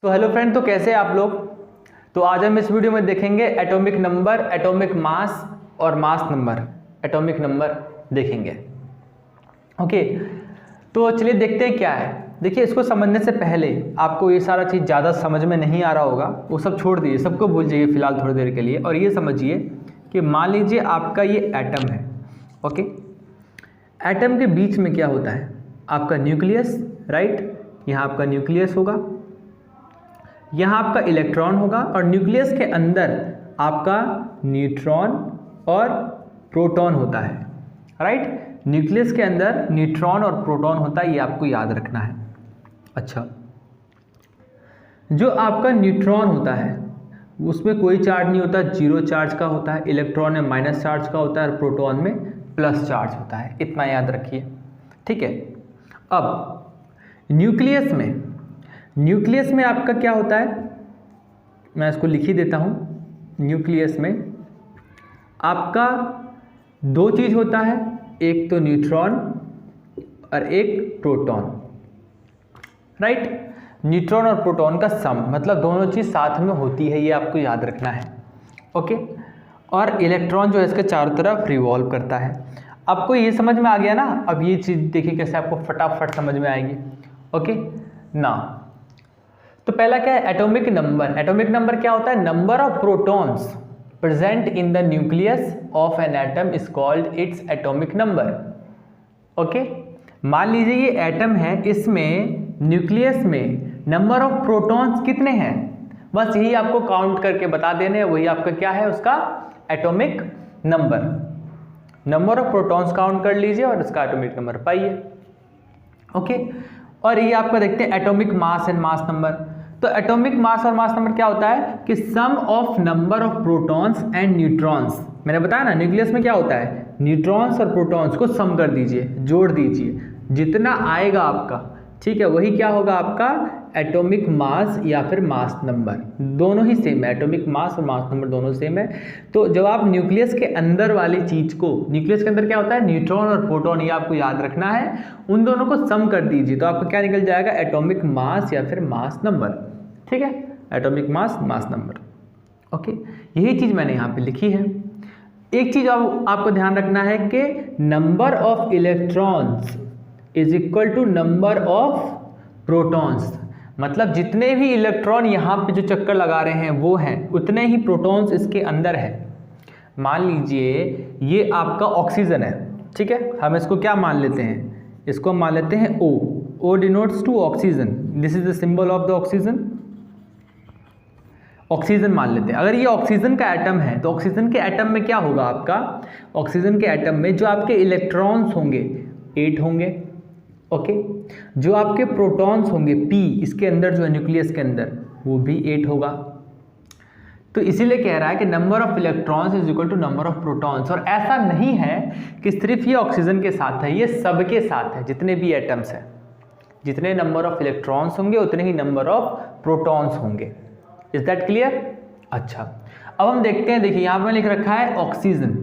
तो hello friend, तो कैसे हैं आप लोग। तो आज हम इस वीडियो में देखेंगे एटॉमिक नंबर, एटॉमिक मास और मास नंबर, एटॉमिक नंबर देखेंगे। ओके, तो चलिए देखते हैं क्या है। देखिए, इसको समझने से पहले आपको ये सारा चीज़ ज़्यादा समझ में नहीं आ रहा होगा, वो सब छोड़ दीजिए, सबको भूल जाइए फिलहाल थोड़ी देर के लिए, और ये समझिए कि मान लीजिए आपका ये एटम है। ओके, एटम के बीच में क्या होता है, आपका न्यूक्लियस, राइट। यहाँ आपका न्यूक्लियस होगा, यहाँ आपका इलेक्ट्रॉन होगा, और न्यूक्लियस के अंदर आपका न्यूट्रॉन और प्रोटॉन होता है, राइट। न्यूक्लियस के अंदर न्यूट्रॉन और प्रोटॉन होता है, ये आपको याद रखना है। अच्छा, जो आपका न्यूट्रॉन होता है उसमें कोई चार्ज नहीं होता, जीरो चार्ज का होता है। इलेक्ट्रॉन में माइनस चार्ज का होता है और प्रोटॉन में प्लस चार्ज होता है, इतना याद रखिए, ठीक है। अब न्यूक्लियस में आपका क्या होता है, मैं इसको लिख ही देता हूँ। न्यूक्लियस में आपका दो चीज़ होता है, एक तो न्यूट्रॉन और एक प्रोटॉन, राइट। न्यूट्रॉन और प्रोटॉन का सम, मतलब दोनों चीज़ साथ में होती है, ये आपको याद रखना है। ओके, और इलेक्ट्रॉन जो है इसके चारों तरफ रिवॉल्व करता है। आपको ये समझ में आ गया ना। अब ये चीज़ देखिए कैसे आपको फटाफट समझ में आएगी। ओके ना, तो पहला क्या है, एटॉमिक नंबर। एटॉमिक नंबर क्या होता है, number of protons present in the nucleus of an atom is called its atomic number. Okay, मान लीजिए ये एटम है, इसमें न्यूक्लियस में नंबर ऑफ प्रोटॉन्स कितने हैं, बस यही आपको काउंट करके बता देने हैं, वही आपका क्या है, उसका atomic number. Number of protons count कर लीजिए और इसका एटॉमिक नंबर पाइए। ओके, और ये आपका देखते हैं atomic mass and mass number. तो एटॉमिक मास और मास नंबर क्या होता है कि sum of number of protons and neutrons. मैंने बताया ना, न्यूक्लियस में क्या होता है, न्यूट्रॉन्स और प्रोटॉन्स को सम कर दीजिए, जोड़ दीजिए, जितना आएगा आपका, ठीक है, वही क्या होगा आपका एटॉमिक मास या फिर मास नंबर। दोनों ही सेम है, एटॉमिक मास और मास नंबर दोनों सेम है। तो जब आप न्यूक्लियस के अंदर वाली चीज को, न्यूक्लियस के अंदर क्या होता है, न्यूट्रॉन और प्रोटॉन, ये आपको याद रखना है, उन दोनों को सम कर दीजिए, तो आपको क्या निकल जाएगा, एटॉमिक मास या फिर मास नंबर, ठीक है, atomic mass, mass number. Okay, यही चीज मैंने यहाँ पे लिखी है। एक चीज आपको ध्यान रखना है कि number of electrons is equal to number of protons, मतलब जितने भी इलेक्ट्रॉन यहाँ पे जो चक्कर लगा रहे हैं वो हैं, उतने ही प्रोटॉन्स इसके अंदर है। मान लीजिए ये आपका ऑक्सीजन है, ठीक है, हम इसको क्या मान लेते हैं, इसको मान लेते हैं O। O denotes to oxygen, this is the symbol of the oxygen. Oxygen मान लेते हैं। अगर ये ऑक्सीजन का एटम है तो ऑक्सीजन के एटम में क्या होगा आपका, ऑक्सीजन के एटम में जो आपके इलेक्ट्रॉन्स होंगे 8 होंगे। ओके, जो आपके प्रोटॉन्स होंगे P, इसके अंदर जो है न्यूक्लियस के अंदर, वो भी 8 होगा। तो इसीलिए कह रहा है कि number of electrons is equal to number of protons. और ऐसा नहीं है कि सिर्फ ये ऑक्सीजन के साथ है, ये सबके साथ है, जितने भी एटम्स हैं, जितने नंबर ऑफ इलेक्ट्रॉन्स होंगे उतने ही नंबर ऑफ प्रोटॉन्स होंगे। Is that clear. अच्छा, अब हम देखते हैं, देखिए यहाँ पर लिख रखा है ऑक्सीजन।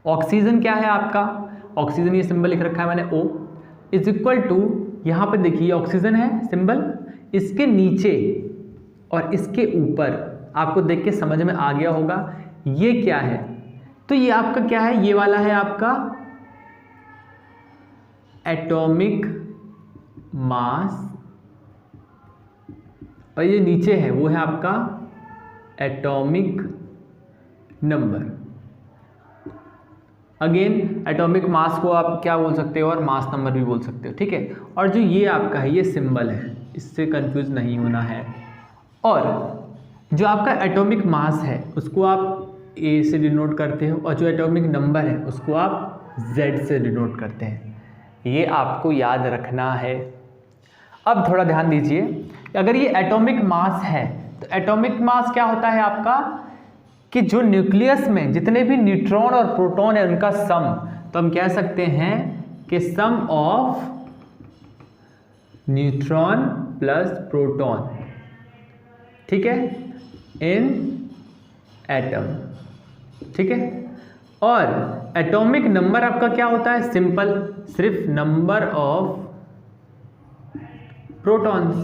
ऑक्सीजन क्या है आपका, ऑक्सीजन ये सिंबल लिख रखा है मैंने O इज इक्वल टू, यहाँ पे देखिए ऑक्सीजन है सिंबल, इसके नीचे और इसके ऊपर आपको देख के समझ में आ गया होगा ये क्या है। तो ये आपका क्या है, ये वाला है आपका एटॉमिक मास, और ये नीचे है वो है आपका atomic number. Again atomic mass को आप क्या बोल सकते हो और मास नंबर भी बोल सकते हो, ठीक है। और जो ये आपका है, ये सिंबल है, इससे कंफ्यूज नहीं होना है। और जो आपका एटॉमिक मास है उसको आप A से डिनोट करते हो, और जो एटॉमिक नंबर है उसको आप Z से डिनोट करते हैं, ये आपको याद रखना है। अब थोड़ा ध्यान दीजिए, अगर ये एटॉमिक मास है तो एटॉमिक मास क्या होता है आपका, कि जो न्यूक्लियस में जितने भी न्यूट्रॉन और प्रोटॉन है उनका सम, तो हम कह सकते हैं कि sum of neutron plus proton, ठीक है, इन एटम, ठीक है। और एटॉमिक नंबर आपका क्या होता है, सिंपल, सिर्फ नंबर ऑफ प्रोटॉन्स,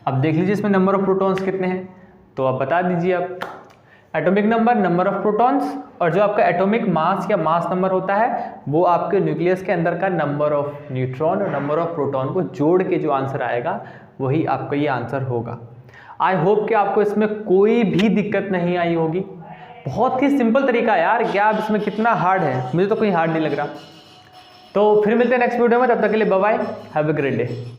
अब देख लीजिए इसमें नंबर ऑफ प्रोटॉन्स कितने हैं, तो आप बता दीजिए। आप atomic number, number of protons, और जो आपका एटॉमिक मास या मास नंबर होता है वो आपके न्यूक्लियस के अंदर का नंबर ऑफ न्यूट्रॉन और नंबर ऑफ प्रोटॉन को जोड़ के जो आंसर आएगा वही आपका ये आंसर होगा। आई होप कि आपको इसमें कोई भी दिक्कत नहीं आई होगी। बहुत ही सिंपल तरीका है यार, क्या अब इसमें कितना हार्ड है, मुझे तो कोई हार्ड नहीं लग रहा। तो फिर मिलते हैं नेक्स्ट वीडियो में, तब तक के लिए bye bye, have a great day.